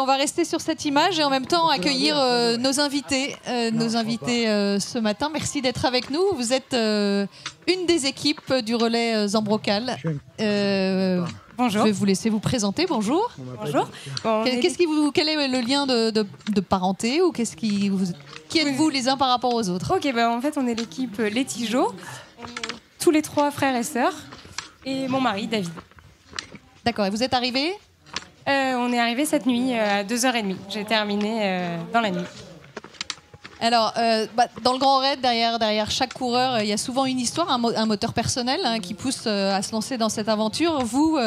On va rester sur cette image et en même temps accueillir nos invités ce matin. Merci d'être avec nous. Vous êtes une des équipes du relais Zambrocal. Bonjour. Je vais vous laisser vous présenter. Bonjour. Bonjour. Bon, quel est le lien de parenté ou qui êtes-vous les uns par rapport aux autres? Ok, en fait, on est l'équipe Les Tigeaux. Tous les trois frères et sœurs. Et mon mari, David. D'accord. Et vous êtes arrivés? On est arrivé cette nuit à 2h30. J'ai terminé dans la nuit. Alors, dans le Grand Raid, derrière chaque coureur, il y a souvent une histoire, un moteur personnel qui pousse à se lancer dans cette aventure. Vous,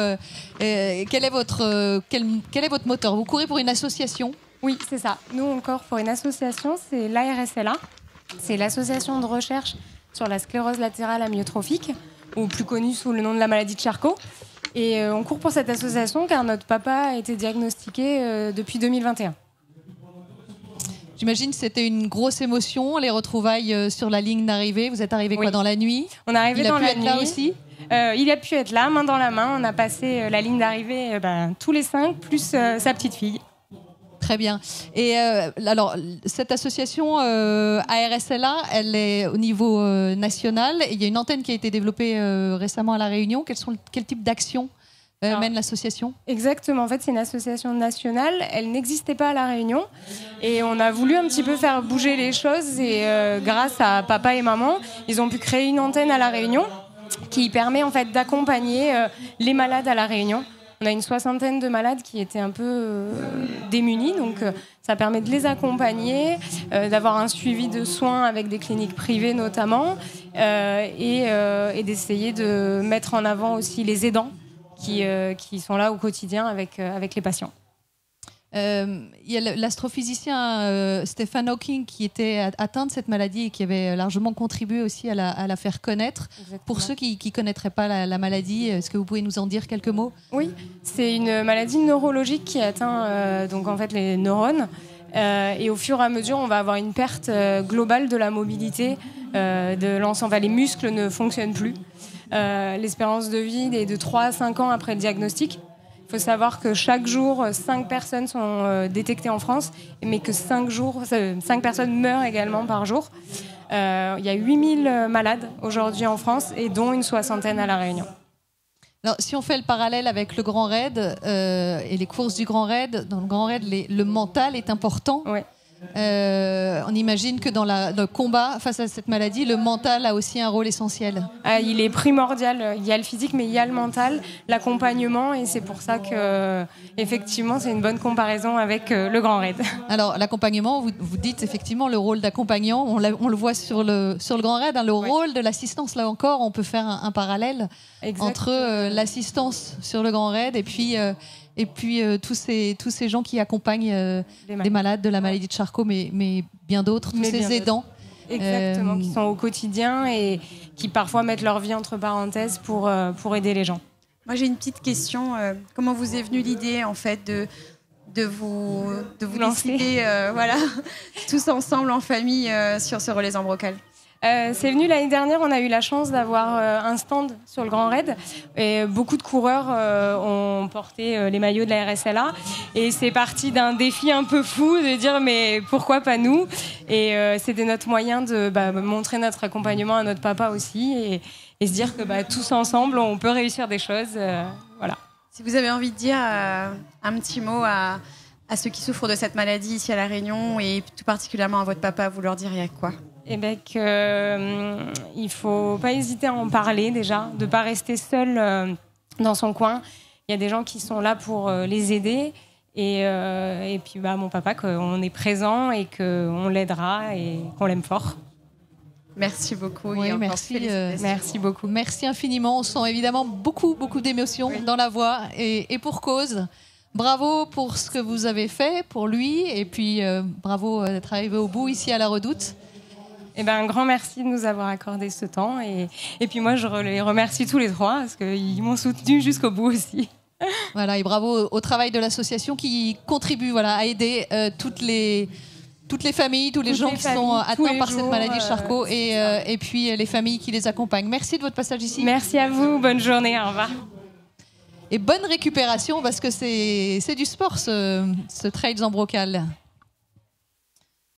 quel est votre moteur? Vous courez pour une association? Oui, c'est ça. Nous, on court pour une association, c'est l'ARSLA. C'est l'association de recherche sur la sclérose latérale amyotrophique, ou plus connue sous le nom de la maladie de Charcot. Et on court pour cette association car notre papa a été diagnostiqué depuis 2021. J'imagine que c'était une grosse émotion, les retrouvailles sur la ligne d'arrivée. Vous êtes arrivé quoi, dans la nuit? On est arrivé dans la nuit. Il a pu être là aussi? Il a pu être là, main dans la main. On a passé la ligne d'arrivée tous les 5, plus sa petite fille. Très bien. Et alors, cette association ARSLA, elle est au niveau national. Il y a une antenne qui a été développée récemment à La Réunion. Quel type d'action mène l'association? Exactement. En fait, c'est une association nationale. Elle n'existait pas à La Réunion. Et on a voulu un petit peu faire bouger les choses. Et grâce à papa et maman, ils ont pu créer une antenne à La Réunion qui permet en fait d'accompagner les malades à La Réunion. On a une 60aine de malades qui étaient un peu démunis, donc ça permet de les accompagner, d'avoir un suivi de soins avec des cliniques privées notamment, et d'essayer de mettre en avant aussi les aidants qui sont là au quotidien avec les patients. Il y a l'astrophysicien Stephen Hawking qui était atteint de cette maladie et qui avait largement contribué aussi à la faire connaître. Exactement. Pour ceux qui ne connaîtraient pas la maladie, est-ce que vous pouvez nous en dire quelques mots? Oui, c'est une maladie neurologique qui atteint donc en fait les neurones. Et au fur et à mesure, on va avoir une perte globale de la mobilité de l'ensemble. Les muscles ne fonctionnent plus. L'espérance de vie est de 3 à 5 ans après le diagnostic. Il faut savoir que chaque jour, 5 personnes sont détectées en France, mais que 5 personnes meurent également par jour. Il y a 8000 malades aujourd'hui en France, et dont une 60aine à La Réunion. Alors, si on fait le parallèle avec le Grand Raid et les courses du Grand Raid, dans le Grand Raid, le mental est important. Oui. On imagine que dans le combat face à cette maladie, le mental a aussi un rôle essentiel. Il est primordial. Il y a le physique, mais il y a le mental, l'accompagnement, et c'est pour ça que, effectivement, c'est une bonne comparaison avec le Grand Raid. Alors, l'accompagnement, vous dites effectivement le rôle d'accompagnant. On le voit sur le Grand Raid, le rôle de l'assistance. Là encore, on peut faire un parallèle entre l'assistance sur le Grand Raid et puis tous ces gens qui accompagnent les malades de la maladie de Charcot, mais bien d'autres, tous ces aidants. Exactement, qui sont au quotidien et qui parfois mettent leur vie entre parenthèses pour aider les gens. Moi, j'ai une petite question. Comment vous est venue l'idée, en fait, de vous décider, tous ensemble, en famille, sur ce relais Zambrocal? C'est venu l'année dernière, on a eu la chance d'avoir un stand sur le Grand Raid et beaucoup de coureurs ont porté les maillots de la RSLA, et c'est parti d'un défi un peu fou de dire mais pourquoi pas nous, et c'était notre moyen de montrer notre accompagnement à notre papa aussi, et se dire que tous ensemble on peut réussir des choses. Voilà. Si vous avez envie de dire un petit mot à ceux qui souffrent de cette maladie ici à La Réunion, et tout particulièrement à votre papa, vous leur diriez quoi? Il ne faut pas hésiter à en parler déjà, de ne pas rester seul dans son coin. Il y a des gens qui sont là pour les aider. Et puis mon papa, qu'on est présent et qu'on l'aidera et qu'on l'aime fort. Merci beaucoup. Oui, merci beaucoup. Merci infiniment. On sent évidemment beaucoup d'émotions dans la voix, et pour cause. Bravo pour ce que vous avez fait pour lui, et puis bravo d'être arrivé au bout ici à La Redoute. Un grand merci de nous avoir accordé ce temps. Et puis moi, je les remercie tous les trois parce qu'ils m'ont soutenu jusqu'au bout aussi. Voilà, et bravo au travail de l'association qui contribue à aider toutes les familles, tous les gens qui sont atteints par cette maladie de Charcot, et puis les familles qui les accompagnent. Merci de votre passage ici. Merci à vous, bonne journée, au revoir. Et bonne récupération parce que c'est du sport ce Trails en Brocal.